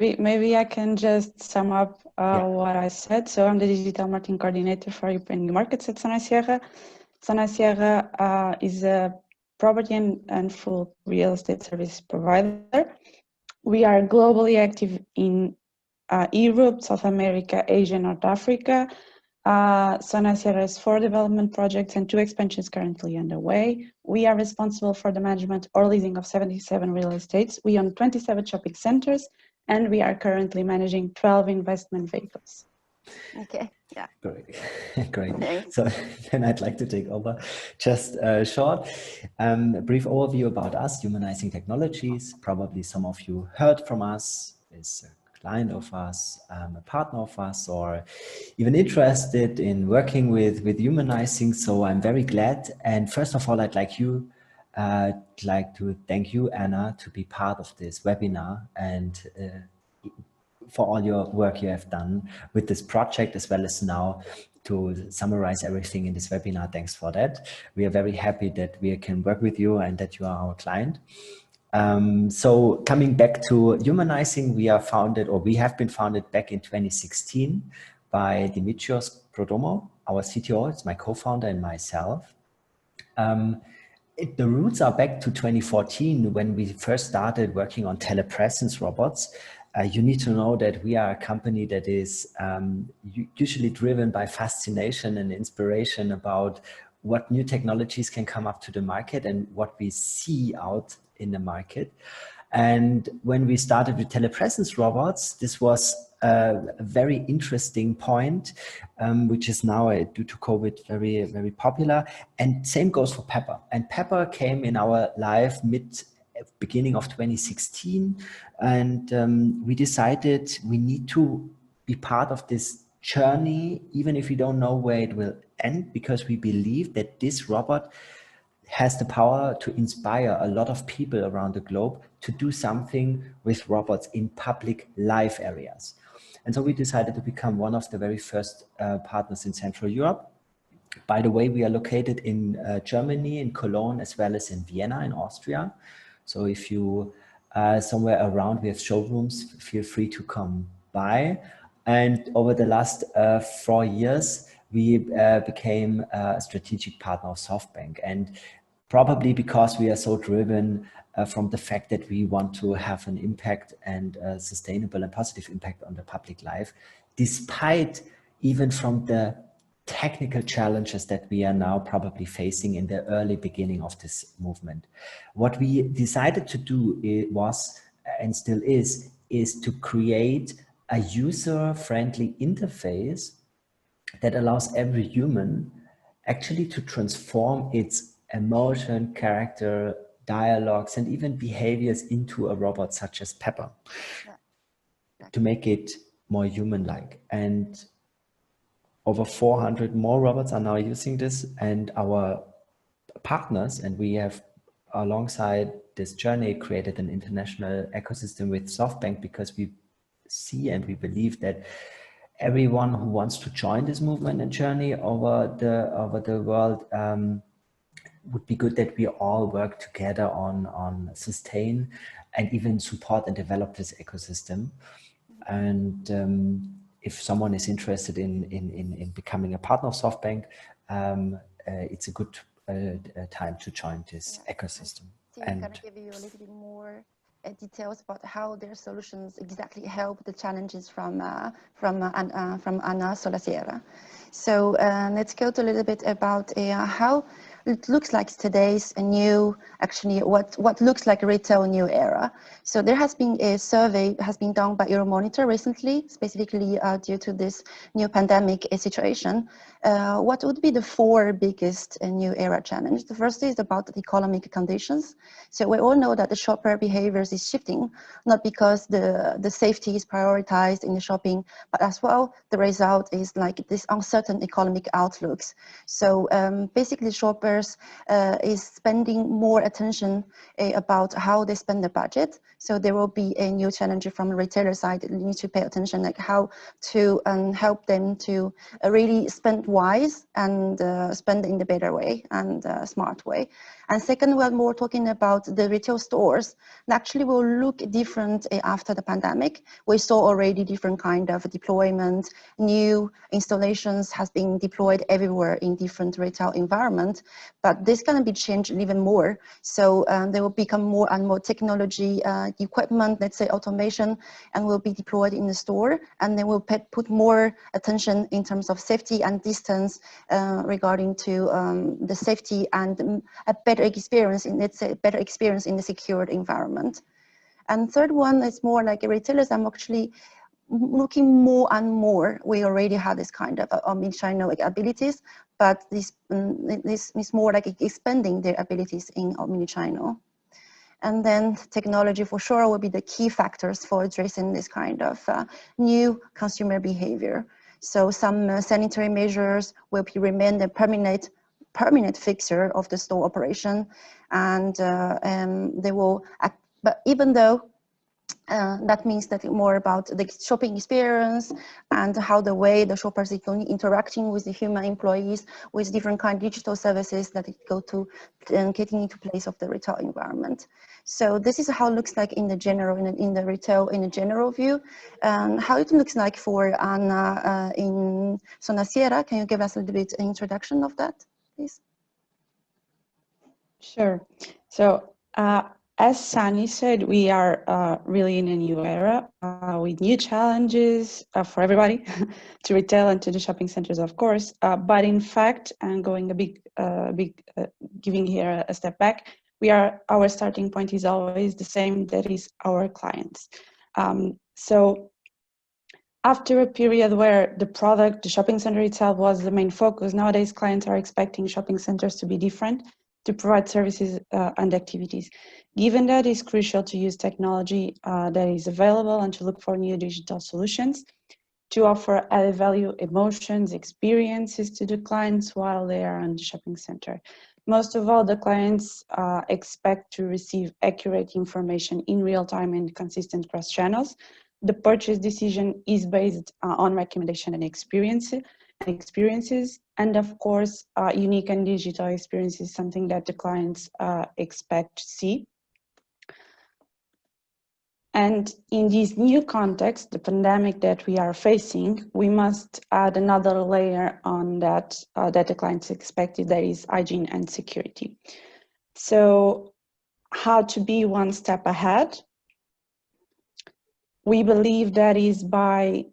maybe I can just sum up what I said. So I'm the digital marketing coordinator for European new markets at Sonai Sierra. Sonai Sierra is a property and full real estate service provider. We are globally active in Europe, South America, Asia, North Africa. Sonai Sierra has 4 development projects and 2 expansions currently underway. We are responsible for the management or leasing of 77 real estates. We own 27 shopping centers, and we are currently managing 12 investment vehicles. Okay, yeah. Great. Great. Thanks. So then I'd like to take over. Just a brief overview about us, Humanizing Technologies. Probably some of you heard from us, is a client of us, a partner of us, or even interested in working with humanizing. So I'm very glad. And first of all, I'd like to thank you, Anna, to be part of this webinar and for all your work you have done with this project, as well as now to summarize everything in this webinar. Thanks for that. We are very happy that we can work with you and that you are our client. So coming back to Humanizing, we have been founded back in 2016 by Dimitrios Prodomo, our CTO. It's my co-founder and myself. The roots are back to 2014 when we first started working on telepresence robots. You need to know that we are a company that is usually driven by fascination and inspiration about what new technologies can come up to the market and what we see out in the market. And when we started with telepresence robots, this was a very interesting point, which is now, due to COVID, very, very popular. And same goes for Pepper. And Pepper came in our life beginning of 2016. And we decided we need to be part of this journey, even if we don't know where it will end, because we believe that this robot has the power to inspire a lot of people around the globe to do something with robots in public live areas. And so we decided to become one of the very first partners in Central Europe. By the way, we are located in Germany, in Cologne, as well as in Vienna, in Austria. So if you somewhere around, we have showrooms, feel free to come by. And over the last 4 years, we became a strategic partner of SoftBank. And probably because we are so driven from the fact that we want to have an impact and a sustainable and positive impact on the public life, despite even from the technical challenges that we are now probably facing in the early beginning of this movement. What we decided to do was, and still is to create a user-friendly interface that allows every human actually to transform its emotion, character, dialogues, and even behaviors into a robot such as Pepper, to make it more human-like. And over 400 more robots are now using this, and our partners, and we have alongside this journey created an international ecosystem with SoftBank, because we see and we believe that everyone who wants to join this movement and journey over the world would be good that we all work together on sustain and even support and develop this ecosystem. And if someone is interested in becoming a partner of SoftBank, it's a good time to join this ecosystem. And can I give you a little bit more details about how their solutions exactly help the challenges from Anna Solasierra? So let's go to a little bit about how it looks like today's new, actually what looks like a retail new era. So there has been a survey has been done by Euromonitor recently, specifically due to this new pandemic situation. What would be the 4 biggest new era challenge? The first is about the economic conditions. So we all know that the shopper behaviors is shifting, not because the safety is prioritized in the shopping, but as well the result is like this uncertain economic outlooks. So basically shoppers is spending more attention about how they spend their budget. So there will be a new challenge from the retailer side. You need to pay attention, like how to help them to really spend wise and spend in the better way and smart way. And second, we're more talking about the retail stores. And actually will look different after the pandemic. We saw already different kind of deployment, new installations has been deployed everywhere in different retail environment, but this can be changed even more. So they will become more and more technology equipment, let's say automation, and will be deployed in the store, and they will put more attention in terms of safety and distance regarding to the safety and a better experience in, let's say, better experience in the secured environment. And third one is more like retailers. I'm actually looking more and more. We already have this kind of omnichannel abilities, but this is more like expanding their abilities in omnichannel. And then technology for sure will be the key factors for addressing this kind of new consumer behavior. So some sanitary measures will remain the permanent fixture of the store operation, and they will act, but even though that means that more about the shopping experience and how the way the shoppers is interacting with the human employees with different kind of digital services that go to getting into place of the retail environment. So this is how it looks like in the general, in the retail, in a general view. How it looks like for Anna in Sonasiera. Can you give us a little bit introduction of that, please? Sure. So as Sani said, we are really in a new era with new challenges for everybody, to retail and to the shopping centers, of course. But in fact, and going giving here a step back, our starting point is always the same, that is our clients. So after a period where the shopping center itself was the main focus, nowadays clients are expecting shopping centers to be different, to provide services and activities. Given that, it's crucial to use technology that is available and to look for new digital solutions to offer added value, emotions, experiences to the clients while they are in the shopping center. Most of all, the clients expect to receive accurate information in real time and consistent cross channels. The purchase decision is based on recommendation and experiences, and of course, unique and digital experience is something that the clients expect to see. And in this new context, the pandemic that we are facing, we must add another layer on that that the clients expected, that is hygiene and security. So how to be one step ahead? We believe that is by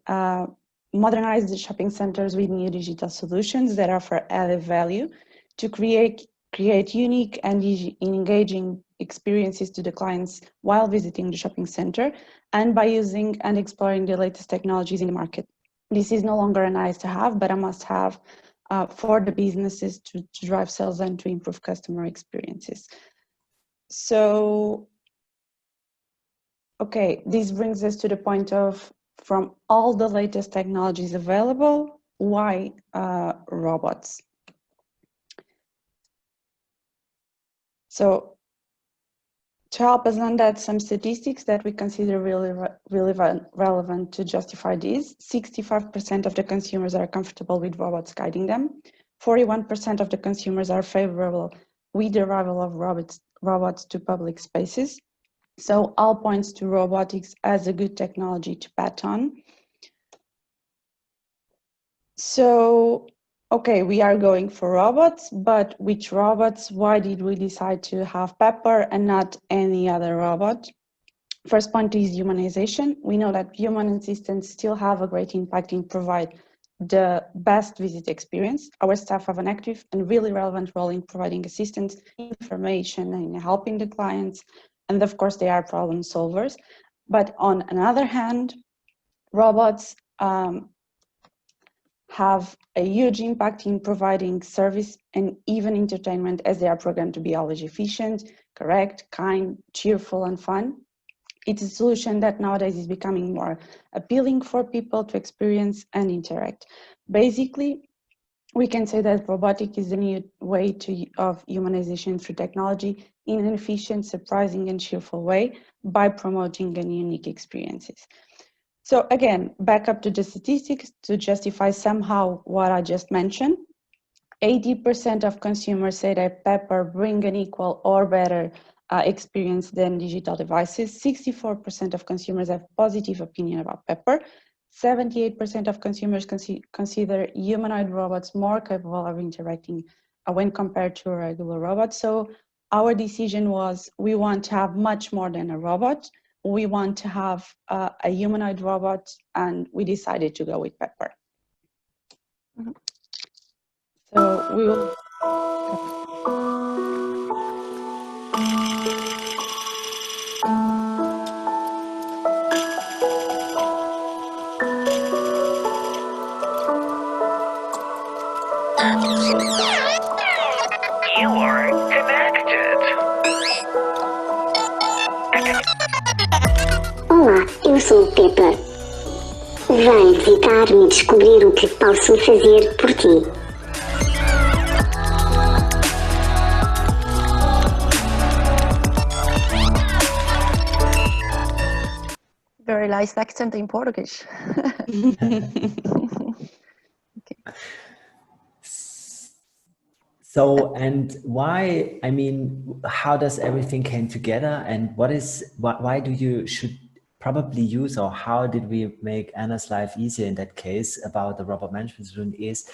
modernize the shopping centers with new digital solutions that offer added value to create unique and engaging experiences to the clients while visiting the shopping center, and by using and exploring the latest technologies in the market. This is no longer a nice to have, but a must have for the businesses to drive sales and to improve customer experiences. So, okay, this brings us to the point of, from all the latest technologies available, why robots? So to help us on that, some statistics that we consider really relevant to justify this: 65% of the consumers are comfortable with robots guiding them. 41% of the consumers are favorable with the arrival of robots to public spaces. So all points to robotics as a good technology to bet on. So, okay, we are going for robots, but which robots? Why did we decide to have Pepper and not any other robot? First point is humanization. We know that human assistants still have a great impact in provide the best visit experience. Our staff have an active and really relevant role in providing assistance, information, and helping the clients. And of course, they are problem solvers. But on another hand, robots have a huge impact in providing service and even entertainment, as they are programmed to be always efficient, correct, kind, cheerful, and fun. It's a solution that nowadays is becoming more appealing for people to experience and interact. Basically, we can say that robotic is the new way of humanization through technology, in an efficient, surprising, and cheerful way by promoting and unique experiences. So again, back up to the statistics to justify somehow what I just mentioned. 80% of consumers say that Pepper bring an equal or better experience than digital devices. 64% of consumers have positive opinion about Pepper. 78% of consumers consider humanoid robots more capable of interacting when compared to a regular robot. So our decision was we want to have much more than a robot. We want to have a humanoid robot, and we decided to go with Pepper. Mm-hmm. So we will. You are connected. Olá, eu sou o Pepper. Vem visitar-me e descobrir o que posso fazer por ti. Very nice accent in Portuguese. So, and why, I mean, how does everything came together, and why do you should probably use, or how did we make Anna's life easier in that case about the robot management solution is,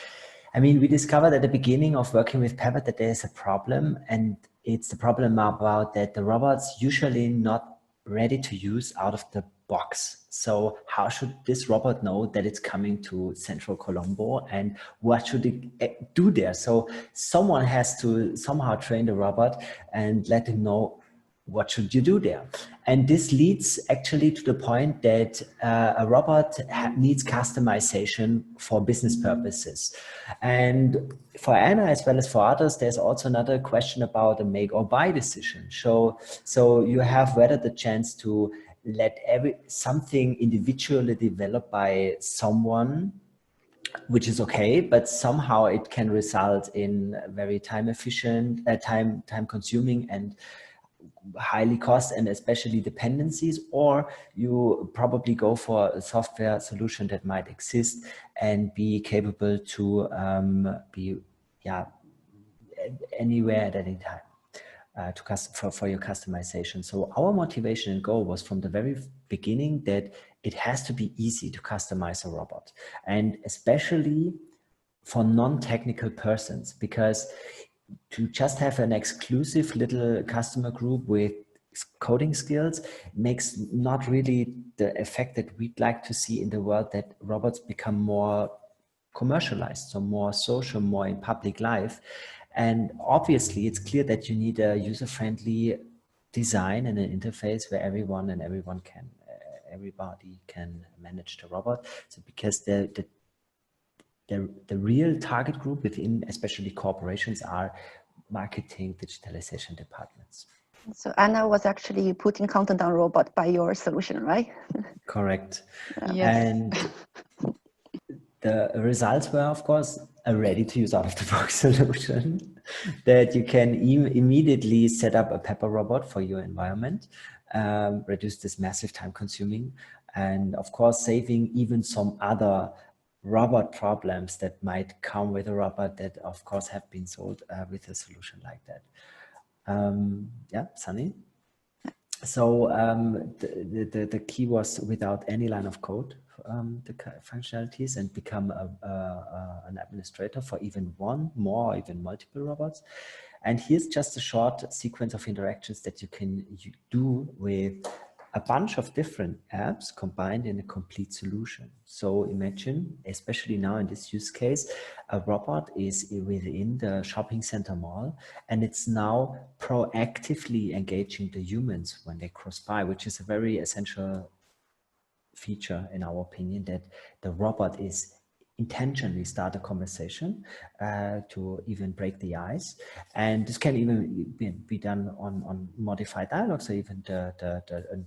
I mean, we discovered at the beginning of working with Pepper that there's a problem, and it's the problem about that the robots usually not ready to use out of the box. So how should this robot know that it's coming to Central Colombo, and what should it do there? So someone has to somehow train the robot and let him know what should you do there. And this leads actually to the point that a robot needs customization for business purposes. And for Anna, as well as for others, there's also another question about a make or buy decision. So you have whether the chance to let something individually developed by someone, which is okay, but somehow it can result in very time efficient, time consuming and highly cost and especially dependencies, or you probably go for a software solution that might exist and be capable to be anywhere at any time. For your customization. So our motivation and goal was from the very beginning that it has to be easy to customize a robot, and especially for non-technical persons, because to just have an exclusive little customer group with coding skills makes not really the effect that we'd like to see in the world, that robots become more commercialized, so more social, more in public life. And obviously it's clear that you need a user-friendly design and an interface where everybody can manage the robot. So because the real target group within especially corporations are marketing, digitalization departments. So Anna was actually putting content on robot by your solution, right? Correct. Yes. And the results were, of course, a ready-to-use out-of-the-box solution that you can immediately set up a Pepper robot for your environment, reduce this massive time-consuming, and of course, saving even some other robot problems that might come with a robot that, of course, have been sold with a solution like that. Yeah, Sunny? So the key was without any line of code, the functionalities, and become an administrator for even one, more, even multiple robots. And here's just a short sequence of interactions that you can do with a bunch of different apps combined in a complete solution. So imagine, especially now in this use case, a robot is within the shopping center mall, and it's now proactively engaging the humans when they cross by, which is a very essential feature in our opinion, that the robot is intentionally start a conversation to even break the ice. And this can even be done on modified dialogue, so even the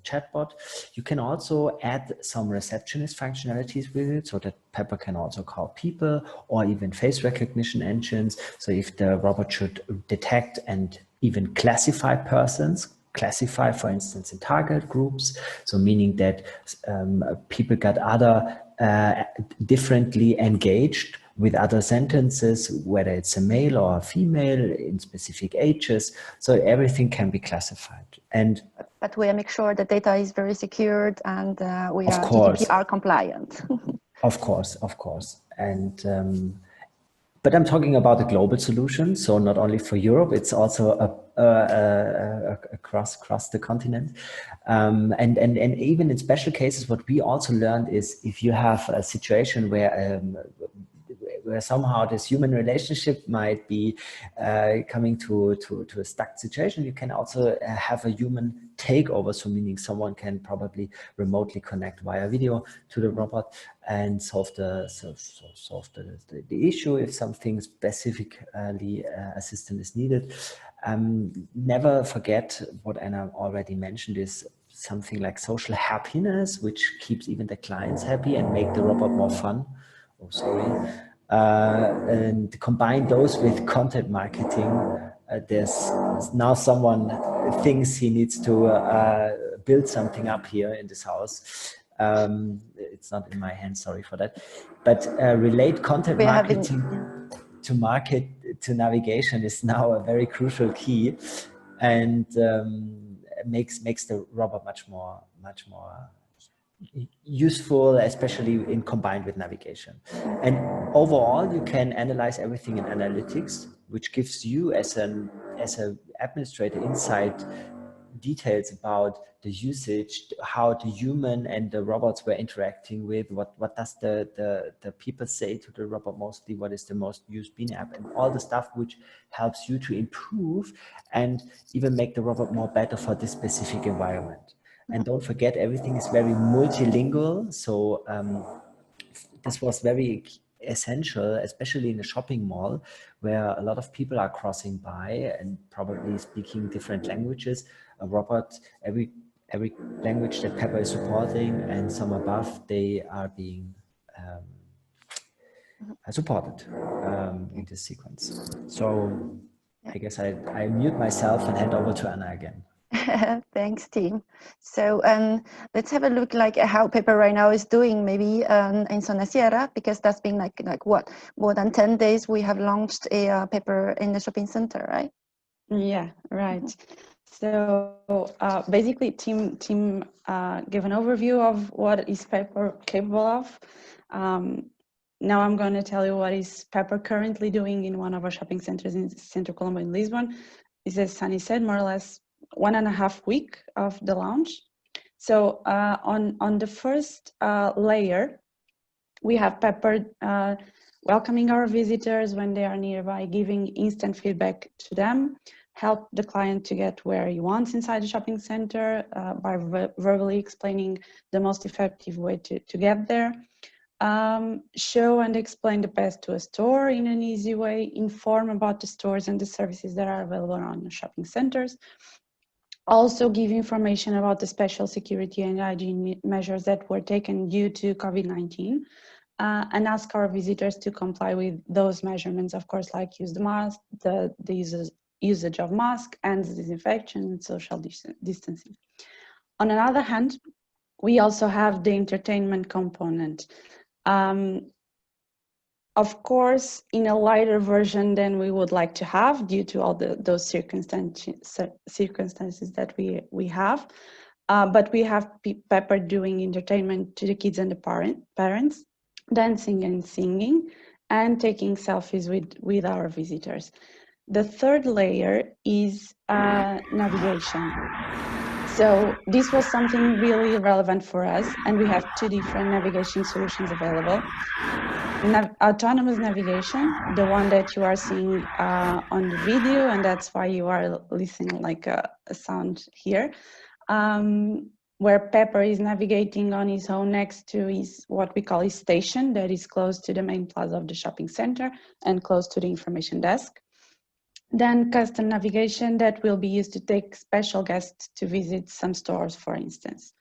chatbot. You can also add some receptionist functionalities with it, so that Pepper can also call people, or even face recognition engines. So if the robot should detect and even classify persons, classify, for instance, in target groups. So meaning that people got other differently engaged with other sentences, whether it's a male or a female in specific ages. So everything can be classified. And but we make sure the data is very secured and we of are course, GDPR compliant. of course. And but I'm talking about a global solution, so not only for Europe, it's also across the continent. And even in special cases, what we also learned is if you have a situation where somehow this human relationship might be coming to a stuck situation, you can also have a human takeover. So meaning someone can probably remotely connect via video to the robot and solve the issue if something specifically assistance is needed. Never forget what Anna already mentioned is something like social happiness, which keeps even the clients happy and make the robot more fun. Oh, sorry. And combine those with content marketing. There's now someone thinks he needs to build something up here in this house. It's not in my hands, sorry for that. But relate content marketing to market to navigation is now a very crucial key, and makes the robot much more useful, especially in combined with navigation. And overall, you can analyze everything in analytics, which gives you as an administrator insight details about the usage, how the human and the robots were interacting with, what does the people say to the robot mostly, what is the most used Bean app, and all the stuff which helps you to improve and even make the robot more better for this specific environment. And don't forget, everything is very multilingual. So this was very essential, especially in a shopping mall where a lot of people are crossing by and probably speaking different languages. A robot, every language that Pepper is supporting and some above, they are being supported in this sequence. So I guess I mute myself and hand over to Anna again. Thanks, team. So let's have a look like how Pepper right now is doing maybe in Zona Sierra, because that's been like what, more than 10 days we have launched a Pepper in the shopping center, right? Yeah, right. So basically team gave an overview of what is Pepper capable of. Now I'm going to tell you what is Pepper currently doing in one of our shopping centers in Centro Colombo in Lisbon. It's, as Sunny said, more or less 1.5 weeks of the launch. So on the first layer, we have Pepper welcoming our visitors when they are nearby, giving instant feedback to them, help the client to get where he wants inside the shopping center by verbally explaining the most effective way to get there. Show and explain the path to a store in an easy way, inform about the stores and the services that are available on the shopping centers. Also give information about the special security and hygiene measures that were taken due to COVID-19, and ask our visitors to comply with those measurements, of course, like use the mask, the usage of mask, and disinfection and social distancing. On the other hand, we also have the entertainment component. Of course, in a lighter version than we would like to have due to all those circumstances that we have. But we have Pepper doing entertainment to the kids and the parents, dancing and singing, and taking selfies with our visitors. The third layer is navigation. So this was something really relevant for us, and we have 2 different navigation solutions available. Autonomous navigation, the one that you are seeing on the video, and that's why you are listening like a sound here, where Pepper is navigating on his own next to his, what we call his station, that is close to the main plaza of the shopping center and close to the information desk. Then custom navigation that will be used to take special guests to visit some stores, for instance.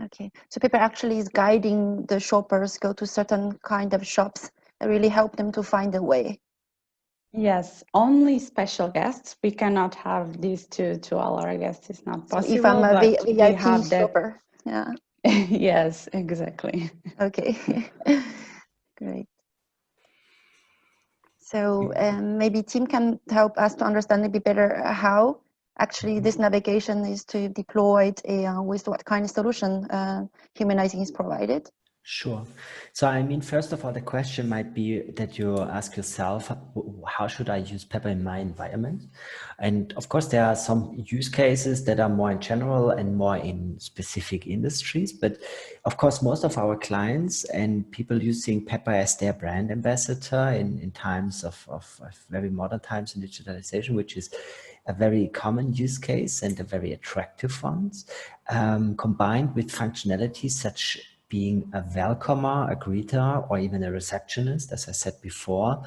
Okay, so Pepper actually is guiding the shoppers go to certain kind of shops and really help them to find the way. Yes, only special guests. We cannot have these to all our guests. It's not So possible. if I'm a but we VIP have that. shopper, yeah. Yes, exactly. Okay, great. So maybe Tim can help us to understand a bit better how actually this navigation is to deployed with what kind of solution humanizing is provided. Sure. So, I mean, first of all, the question might be that you ask yourself, how should I use Pepper in my environment? And of course, there are some use cases that are more in general and more in specific industries. But of course, most of our clients and people using Pepper as their brand ambassador in times of very modern times in digitalization, which is a very common use case and a very attractive one, combined with functionalities such being a welcomer, a greeter, or even a receptionist, as I said before,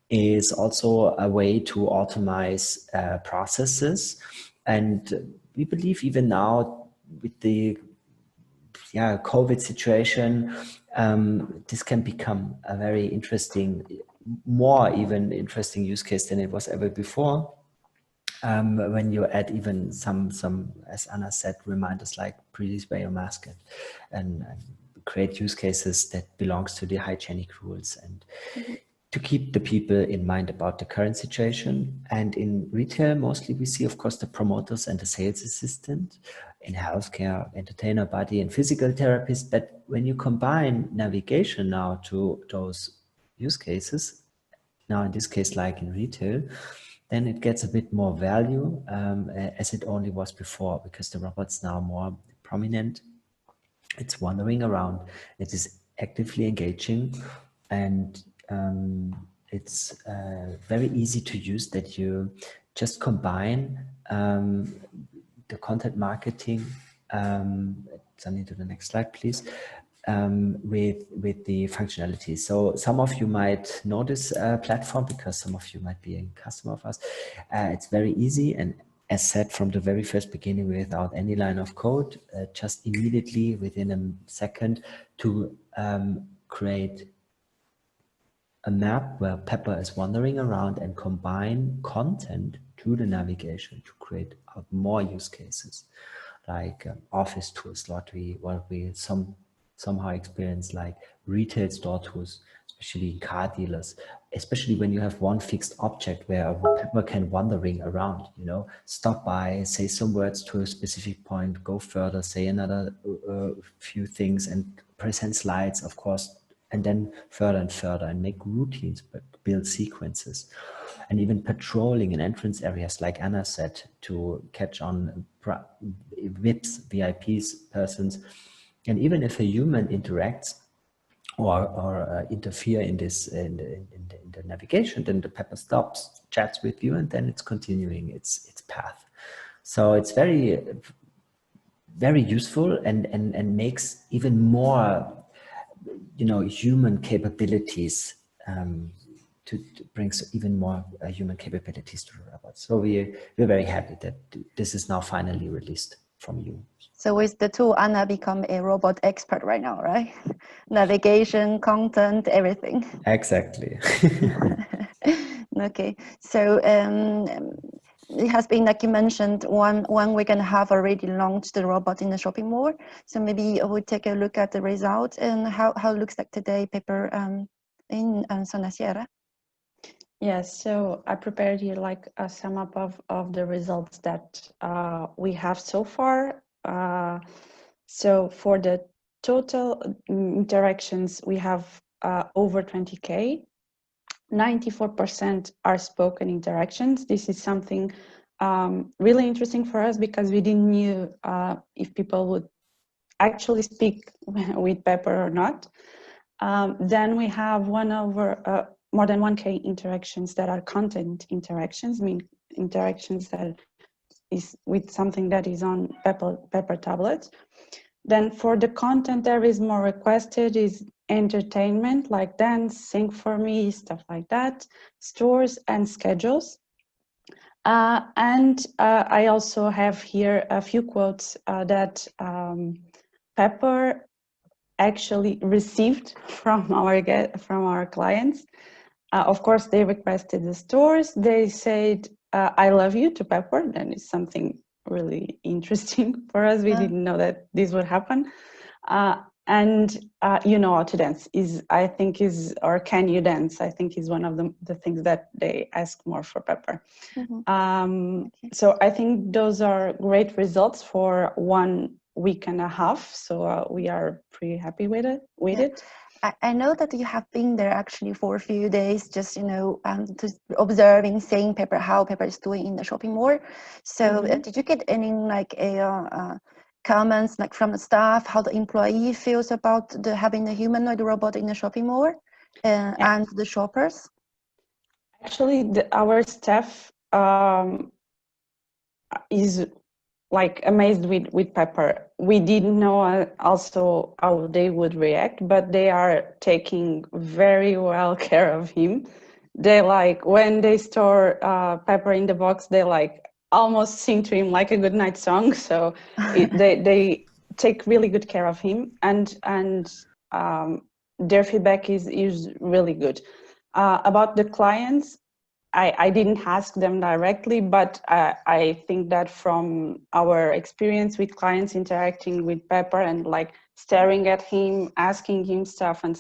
is also a way to automate processes. And we believe even now with the COVID situation, this can become a very interesting, more even interesting use case than it was ever before. When you add even some, as Anna said, reminders like please wear your mask and create use cases that belongs to the hygienic rules and to keep the people in mind about the current situation. And in retail, mostly we see, of course, the promoters and the sales assistant. In healthcare, entertainer, body and physical therapist. But when you combine navigation now to those use cases, now in this case, like in retail, then it gets a bit more value as it only was before, because the robot's now more prominent. It's wandering around, it is actively engaging, and it's very easy to use, that you just combine the content marketing, Sunny, to the next slide, please, with the functionality. So some of you might know this platform because some of you might be a customer of us. It's very easy, and as said from the very first beginning, without any line of code, just immediately within a second to create a map where Pepper is wandering around and combine content to the navigation to create more use cases, like office tours, what we somehow experience, like retail store tours, especially in car dealers, especially when you have one fixed object where a Pepper can wandering around, you know, stop by, say some words to a specific point, go further, say another few things, and present slides, of course, and then further and further, and make routines, but build sequences, and even patrolling in entrance areas, like Anna said, to catch on VIPs, VIPs, persons. And even if a human interacts or interfere in this in the navigation, then the Pepper stops, chats with you, and then it's continuing its path. So it's very useful and makes even more, you know, human capabilities, to bring even more human capabilities to the robot. So we're very happy that this is now finally released from you. So with the tool, Anna become a robot expert right now, right? Navigation, content, everything. Exactly. Okay, so it has been, like you mentioned, one week and a half already launched the robot in the shopping mall. So maybe we'll take a look at the results and how it looks like today, Pepper, in Zona Sierra. Yes, so I prepared here like a sum up of the results that we have so far. So for the total interactions, we have over 20K. 94% are spoken interactions. This is something really interesting for us because we didn't know if people would actually speak with Pepper or not. Then we have more than 1K interactions that are content interactions, I mean interactions that is with something that is on Pepper tablets. Then for the content there is more requested is entertainment, like dance, sing for me, stuff like that, stores and schedules. And I also have here a few quotes that Pepper actually received from our clients. Of course, they requested the stores. They said, I love you to Pepper. And it's something really interesting for us. We didn't know that this would happen. And you know how to dance I think or can you dance? I think is one of the things that they ask more for Pepper. So I think those are great results for 1 week and a half. So we are pretty happy with it. I know that you have been there actually for a few days, just just observing, seeing Pepper, how Pepper is doing in the shopping mall. So did you get any comments from the staff, how the employee feels about having a humanoid robot in the shopping mall, and the shoppers? Actually, our staff is amazed with Pepper. We didn't know also how they would react, but they are taking very well care of him. They when they store Pepper in the box, they almost sing to him like a good night song. So they take really good care of him, and their feedback is really good. About the clients, I didn't ask them directly, but I think that from our experience with clients interacting with Pepper and staring at him, asking him stuff and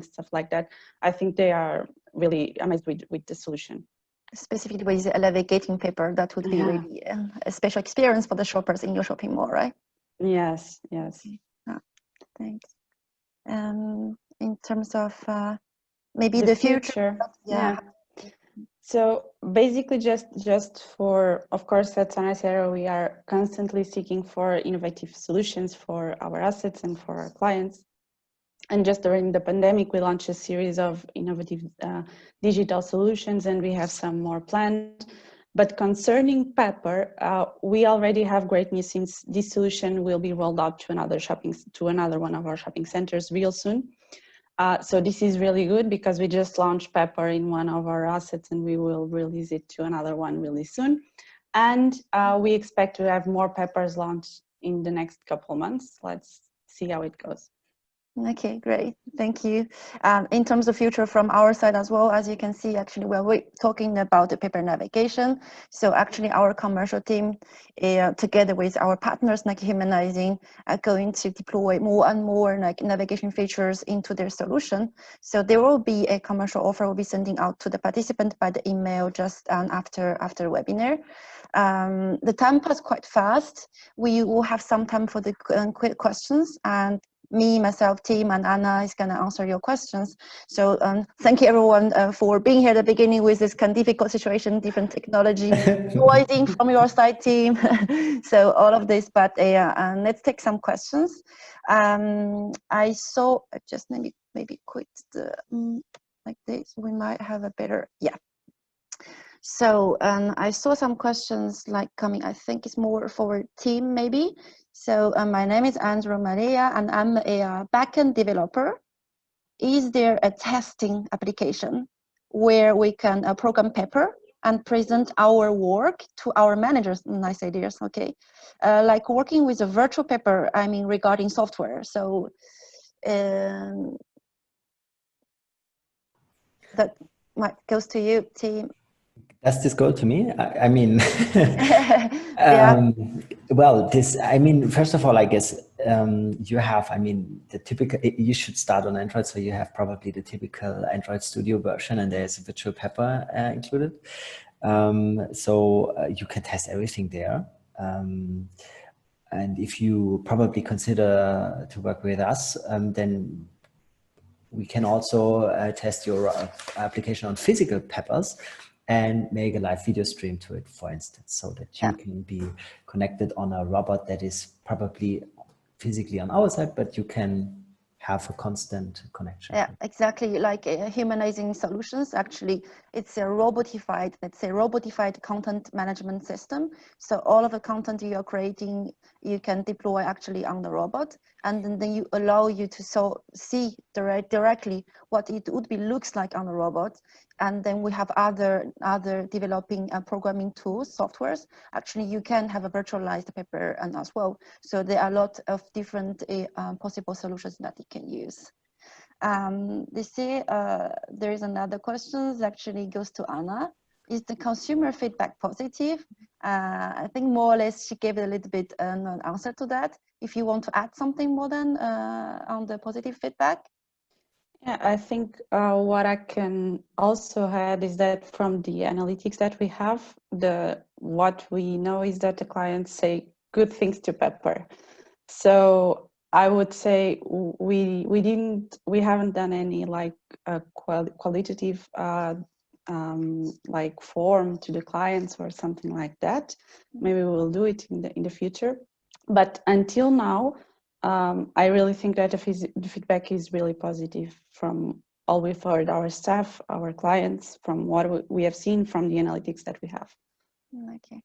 stuff like that, I think they are really amazed with the solution. Specifically with the navigating Pepper, that would be really a special experience for the shoppers in your shopping mall, right? Yes. Thanks. In terms of maybe the future. Yeah. So basically just for, of course, at Sana Sierra, we are constantly seeking for innovative solutions for our assets and for our clients. And just during the pandemic, we launched a series of innovative digital solutions, and we have some more planned. But concerning Pepper, we already have great news, since this solution will be rolled out to another one of our shopping centers real soon. So this is really good because we just launched Pepper in one of our assets, and we will release it to another one really soon. And we expect to have more Peppers launched in the next couple months. Let's see how it goes. Okay, great. Thank you. In terms of future from our side as well, as you can see, actually, we're talking about the Pepper navigation. So actually our commercial team, together with our partners like Humanizing, are going to deploy more and more navigation features into their solution. So there will be a commercial offer we'll be sending out to the participant by the email just after the webinar. The time passed quite fast. We will have some time for the quick questions, and me, myself, team, and Anna is going to answer your questions. So thank you everyone for being here at the beginning with this kind of difficult situation, different technology, noising from your side team. So all of this, but let's take some questions. I saw, just maybe quit the, like this, we might have a better, yeah. So I saw some questions coming, I think it's more for team maybe. So my name is Andrew Maria, and I'm a backend developer. Is there a testing application where we can program Pepper and present our work to our managers? Nice ideas, okay. Like working with a virtual Pepper, I mean, regarding software. So that goes to you, team. Does this go to me? I mean, yeah. Well, first of all, I guess you have, the typical, you should start on Android. So you have probably the typical Android Studio version, and there's a virtual Pepper included. So you can test everything there. And if you probably consider to work with us, then we can also test your application on physical Peppers and make a live video stream to it, for instance, so that you can be connected on a robot that is probably physically on our side, but you can have a constant connection. Yeah, exactly. Like Humanizing Solutions, actually, it's a robotified content management system. So all of the content you are creating, you can deploy actually on the robot, and then you allow you to see directly what it would be looks like on the robot. And then we have other developing programming tools, softwares. Actually, you can have a virtualized Pepper and as well. So there are a lot of different possible solutions that you can use. They say there is another question that actually goes to Anna. Is the consumer feedback positive? I think more or less she gave a little bit an answer to that. If you want to add something more than on the positive feedback. Yeah, I think what I can also add is that from the analytics that we have, what we know is that the clients say good things to Pepper. So I would say we haven't done any like qualitative like form to the clients or something like that. Maybe we'll do it in the future, but until now, I really think that the feedback is really positive from all we've heard, our staff, our clients, from what we have seen from the analytics that we have. Okay.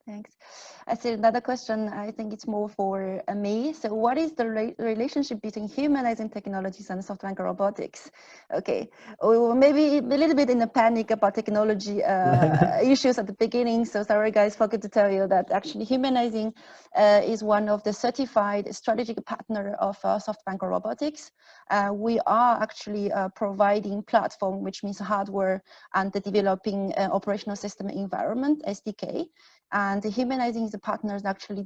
Thanks. I see another question. I think it's more for me. So what is the relationship between humanizing technologies and software and robotics? Okay, maybe a little bit in a panic about technology issues at the beginning. So sorry guys, forgot to tell you that actually humanizing is one of the certified strategic partner of software and robotics. We are actually providing platform, which means hardware and the developing operational system environment, SDK. And the humanizing the partners actually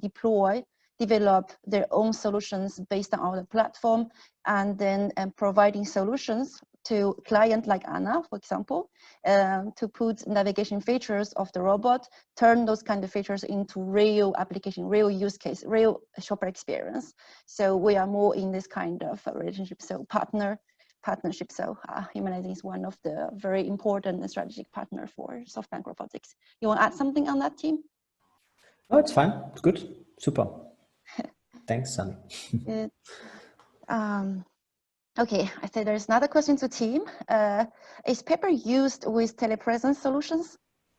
develop their own solutions based on our platform, and then providing solutions to clients like Anna, for example, to put navigation features of the robot, turn those kind of features into real application, real use case, real shopper experience. So we are more in this kind of relationship, so partnership. So humanizing is one of the very important and strategic partner for SoftBank Robotics. You want to add something on that, team? Oh, it's fine. It's good. Super. Thanks, Sunny. Okay, I said there's another question to team. Is Pepper used with telepresence solutions?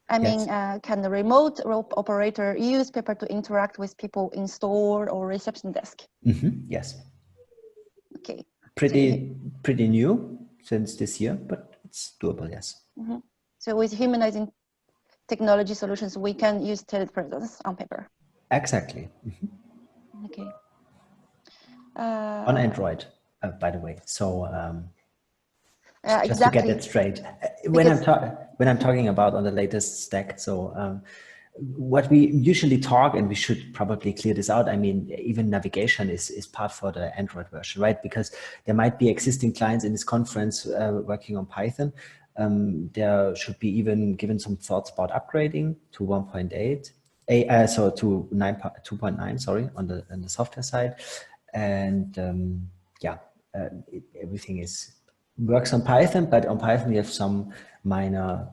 I mean, can the remote operator use Pepper to interact with people in store or reception desk? Yes. Okay. Pretty new since this year, but it's doable, yes. So with humanizing technology solutions, we can use telepresence on Pepper. Exactly. Okay. On Android, by the way. So just exactly. to get it straight, when I'm talking about on the latest stack, so what we usually talk, and we should probably clear this out, I mean, even navigation is part for the Android version, right? Because there might be existing clients in this conference working on Python. There should be even given some thoughts about upgrading to 1.8, so to 2.9, sorry, on the software side. And everything works on Python, but on Python we have some minor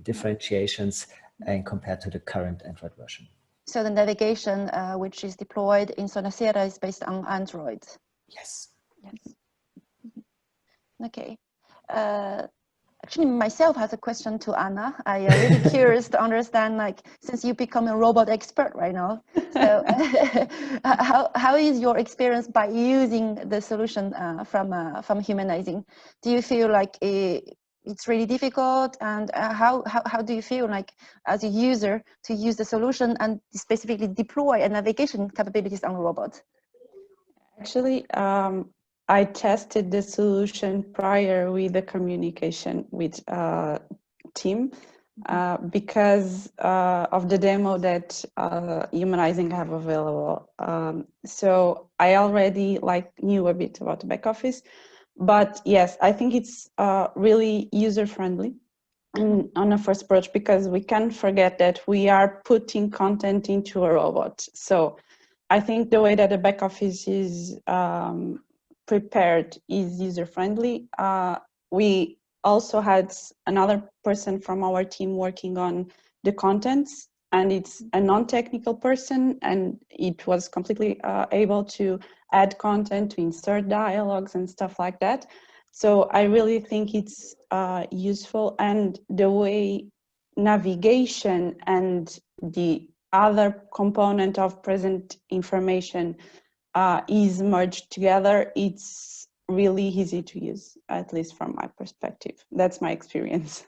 differentiations compared to the current Android version. So the navigation, which is deployed in Sonacera, is based on Android. Yes. Yes. Okay. Actually, myself has a question to Anna. I am really curious to understand, like, since you become a robot expert right now, so how is your experience by using the solution from humanizing? Do you feel like it's really difficult, and how do you feel like as a user to use the solution and specifically deploy a navigation capabilities on a robot? Actually, I tested the solution prior with the communication with team because of the demo that Humanizing have available. So I already knew a bit about the back office, but yes, I think it's really user friendly on a first approach, because we can't forget that we are putting content into a robot. So I think the way that the back office is prepared is user-friendly. We also had another person from our team working on the contents, and it's a non-technical person, and it was completely able to add content, to insert dialogues and stuff like that. So I really think it's useful, and the way navigation and the other component of present information is merged together, it's really easy to use, at least from my perspective. That's my experience.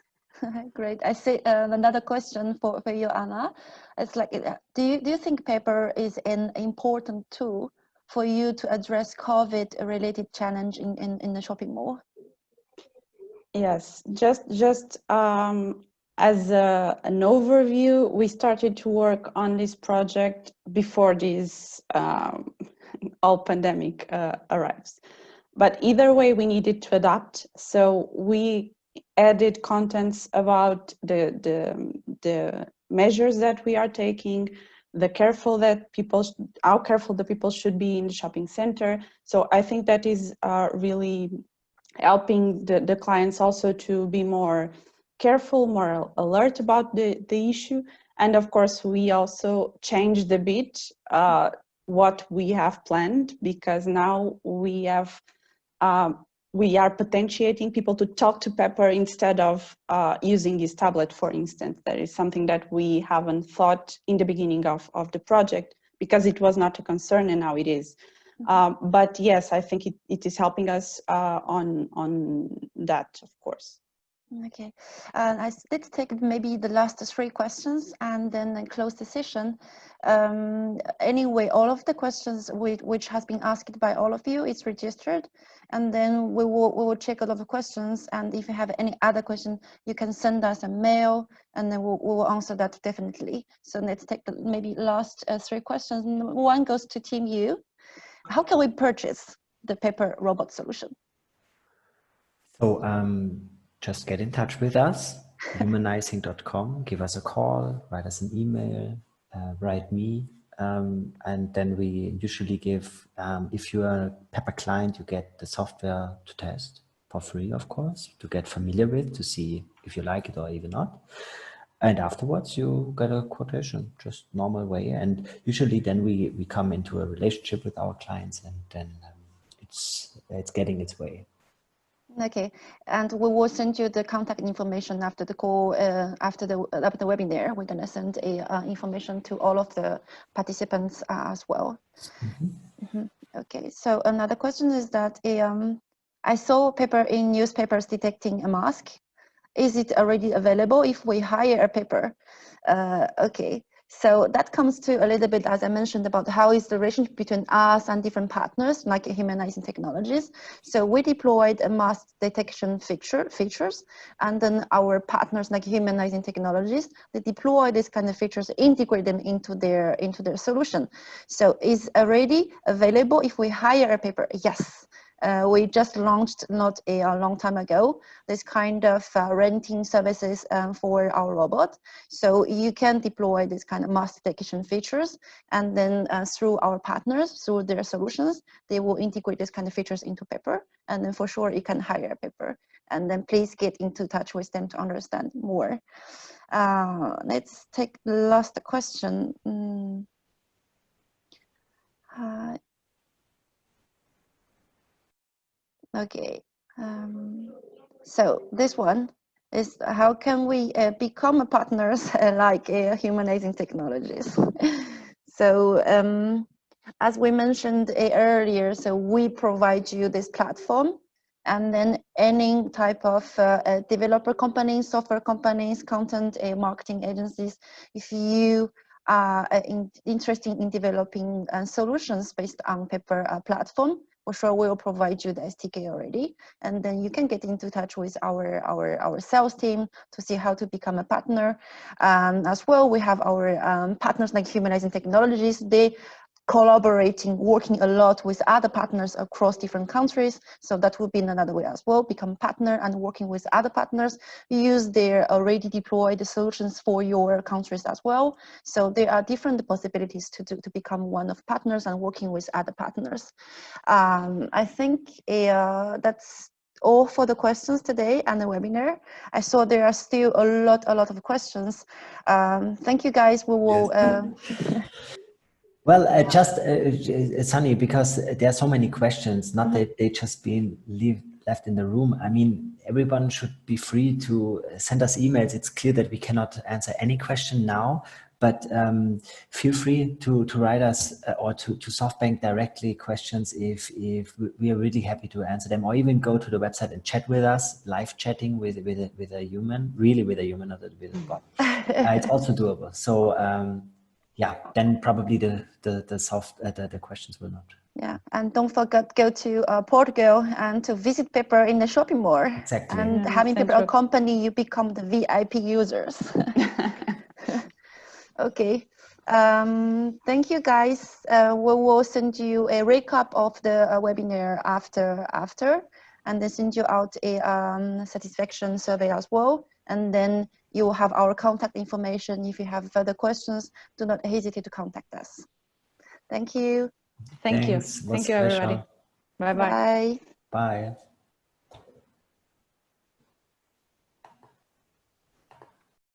Great. I see another question for you, Anna. It's like, do you think Pepper is an important tool for you to address COVID-related challenge in the shopping mall? Yes, just as an overview, we started to work on this project before this all pandemic arrives. But either way, we needed to adapt. So we added contents about the measures that we are taking, how careful the people should be in the shopping center. So I think that is really helping the clients also to be more careful, more alert about the issue. And of course, we also changed a bit what we have planned, because now we are potentiating people to talk to Pepper instead of using his tablet, for instance. That is something that we haven't thought in the beginning of the project, because it was not a concern, and now it is. But yes, I think it is helping us on that, of course. Okay, let's take maybe the last 3 questions and then close the session. Anyway, all of the questions which has been asked by all of you is registered, and then we will check all of the questions. And if you have any other question, you can send us a mail, and then we will answer that definitely. So let's take the maybe last 3 questions. One goes to Team U. How can we purchase the Pepper robot solution? So just get in touch with us, humanizing.com, give us a call, write us an email, write me, and then we usually give, if you are a Pepper client, you get the software to test for free, of course, to get familiar with, to see if you like it or even not. And afterwards you get a quotation, just normal way. And usually then we come into a relationship with our clients, and then it's getting its way. Okay, and we will send you the contact information after the call, after the webinar. We're gonna send information to all of the participants as well. Okay, so another question is that I saw Pepper in newspapers detecting a mask. Is it already available if we hire a Pepper? Okay. So that comes to a little bit, as I mentioned, about how is the relationship between us and different partners, like humanizing technologies. So we deployed a mask detection features, and then our partners, like humanizing technologies, they deploy this kind of features, integrate them into their solution. So is already available if we hire a Pepper? Yes. We just launched not a long time ago this kind of renting services for our robot. So you can deploy this kind of mask detection features, and then through our partners, through their solutions, they will integrate this kind of features into Pepper, and then for sure you can hire Pepper. And then please get into touch with them to understand more. Let's take the last question. Okay, so this one is how can we become partners like humanizing technologies? So as we mentioned earlier, so we provide you this platform, and then any type of developer companies, software companies, content marketing agencies, if you are interested in developing solutions based on Pepper platform, for sure we will provide you the SDK already, and then you can get into touch with our sales team to see how to become a partner. As well, we have our partners like Humanizing Technologies. They collaborating, working a lot with other partners across different countries. So that would be another way as well, become partner and working with other partners, use their already deployed solutions for your countries as well. So there are different possibilities to become one of partners and working with other partners. I think that's all for the questions today and the webinar. I saw there are still a lot of questions. Thank you guys. We will. Yes. Well, Sunny, because there are so many questions, not that they just been left in the room. I mean, everyone should be free to send us emails. It's clear that we cannot answer any question now, but feel free to write us or to SoftBank directly questions if we are really happy to answer them, or even go to the website and chat with us, live chatting with a human, really with a human, not with a bot. It's also doable. So yeah, then probably the questions will not. Yeah, and don't forget go to Portugal and to visit Pepper in the shopping mall. Exactly. And Yeah, having Pepper Central. accompany you, become the VIP users. Okay. Thank you, guys. We will send you a recap of the webinar after, and then send you out a satisfaction survey as well. And then you will have our contact information. If you have further questions, do not hesitate to contact us. Thank you. Thank you. Thanks. Thank you, everybody. Bye-bye. Bye. Bye.